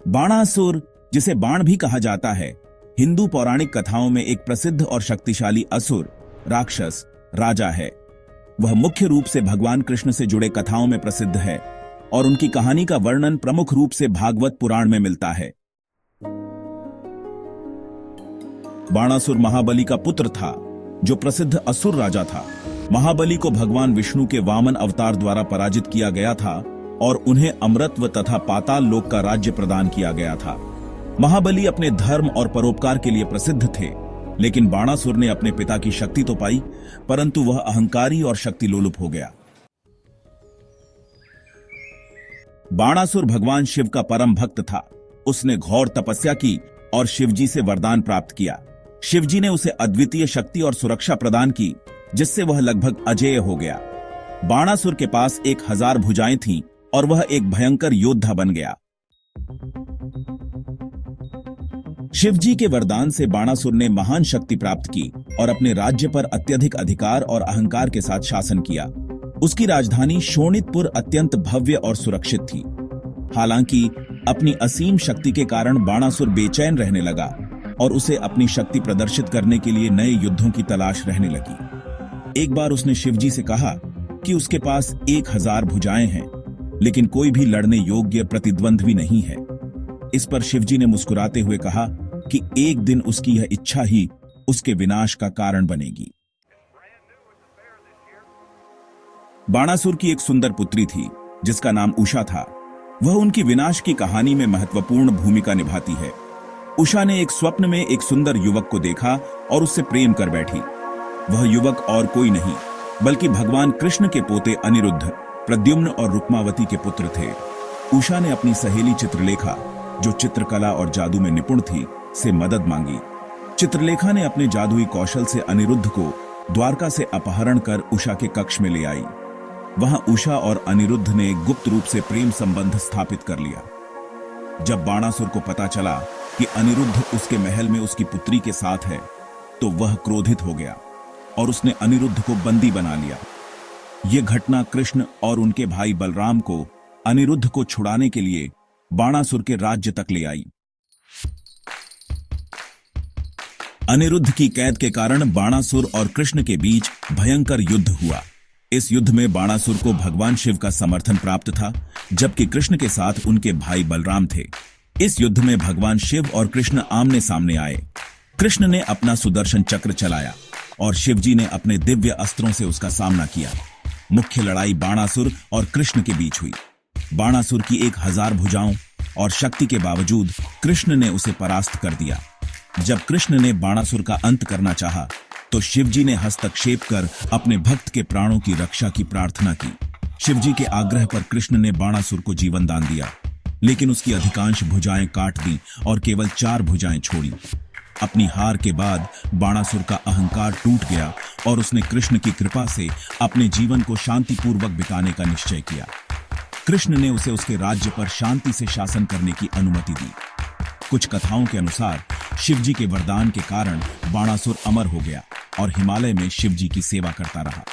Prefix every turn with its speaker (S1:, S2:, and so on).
S1: बाणासुर, जिसे बाण भी कहा जाता है, हिंदू पौराणिक कथाओं में एक प्रसिद्ध और शक्तिशाली असुर, राक्षस, राजा है। वह मुख्य रूप से भगवान कृष्ण से जुड़े कथाओं में प्रसिद्ध है और उनकी कहानी का वर्णन प्रमुख रूप से भागवत पुराण में मिलता है। बाणासुर महाबली का पुत्र था, जो प्रसिद्ध असुर राजा था। महाबली को भगवान विष्णु के वामन अवतार द्वारा पराजित किया गया था और उन्हें अमृतत्व तथा पाताल लोक का राज्य प्रदान किया गया था। महाबली अपने धर्म और परोपकार के लिए प्रसिद्ध थे, लेकिन बाणासुर ने अपने पिता की शक्ति तो पाई, परंतु वह अहंकारी और शक्ति लोलुप हो गया। बाणासुर भगवान शिव का परम भक्त था। उसने घोर तपस्या की और शिवजी से वरदान प्राप्त किया। शिवजी ने उसे अद्वितीय शक्ति और सुरक्षा प्रदान की, जिससे वह लगभग अजेय हो गया। बाणासुर के पास 1000 भुजाएं थीं और वह एक भयंकर योद्धा बन गया। शिवजी के वरदान से बाणासुर ने महान शक्ति प्राप्त की और अपने राज्य पर अत्यधिक अधिकार और अहंकार के साथ शासन किया। उसकी राजधानी शोणितपुर अत्यंत भव्य और सुरक्षित थी। हालांकि अपनी असीम शक्ति के कारण बाणासुर बेचैन रहने लगा और उसे अपनी शक्ति प्रदर्शित करने के लिए नए युद्धों की तलाश रहने लगी। एक बार उसने शिवजी से कहा कि उसके पास 1000 भुजाएं हैं, लेकिन कोई भी लड़ने योग्य प्रतिद्वंद्वी नहीं है। इस पर शिवजी ने मुस्कुराते हुए कहा कि एक दिन उसकी यह इच्छा ही उसके विनाश का कारण बनेगी। बाणासुर की एक सुंदर पुत्री थी, जिसका नाम उषा था। वह उनकी विनाश की कहानी में महत्वपूर्ण भूमिका निभाती है। उषा ने एक स्वप्न में एक सुंदर युवक को देखा और उससे प्रेम कर बैठी। वह युवक और कोई नहीं, बल्कि भगवान कृष्ण के पोते अनिरुद्ध, प्रद्युम्न और रुक्मावती के पुत्र थे। उषा ने अपनी सहेली चित्रलेखा, जो चित्रकला और जादू में निपुण थी, से मदद मांगी। चित्रलेखा ने अपने जादुई कौशल से अनिरुद्ध को द्वारका से अपहरण कर उषा के कक्ष में ले आई। वहां उषा और अनिरुद्ध ने गुप्त रूप से प्रेम संबंध स्थापित कर लिया। जब बाणासुर को पता चला कि अनिरुद्ध उसके महल में उसकी पुत्री के साथ है, तो वह क्रोधित हो गया और उसने अनिरुद्ध को बंदी बना लिया। यह घटना कृष्ण और उनके भाई बलराम को अनिरुद्ध को छुड़ाने के लिए बाणासुर के राज्य तक ले आई। अनिरुद्ध की कैद के कारण बाणासुर और कृष्ण के बीच भयंकर युद्ध हुआ। इस युद्ध में बाणासुर को भगवान शिव का समर्थन प्राप्त था, जबकि कृष्ण के साथ उनके भाई बलराम थे। इस युद्ध में भगवान शिव और कृष्ण आमने सामने आए। कृष्ण ने अपना सुदर्शन चक्र चलाया और शिवजी ने अपने दिव्य अस्त्रों से उसका सामना किया। मुख्य लड़ाई बाणासुर और कृष्ण के बीच हुई। बाणासुर की 1000 भुजाओं और शक्ति के बावजूद कृष्ण ने उसे परास्त कर दिया। जब कृष्ण ने बाणासुर का अंत करना चाहा, तो शिवजी ने हस्तक्षेप कर अपने भक्त के प्राणों की रक्षा की प्रार्थना की। शिवजी के आग्रह पर कृष्ण ने बाणासुर को जीवन दान दिया, लेकिन उसकी अधिकांश भुजाएं काट दी और केवल 4 भुजाएं छोड़ी। अपनी हार के बाद बाणासुर का अहंकार टूट गया और उसने कृष्ण की कृपा से अपने जीवन को शांतिपूर्वक बिताने का निश्चय किया। कृष्ण ने उसे उसके राज्य पर शांति से शासन करने की अनुमति दी। कुछ कथाओं के अनुसार शिवजी के वरदान के कारण बाणासुर अमर हो गया और हिमालय में शिवजी की सेवा करता रहा।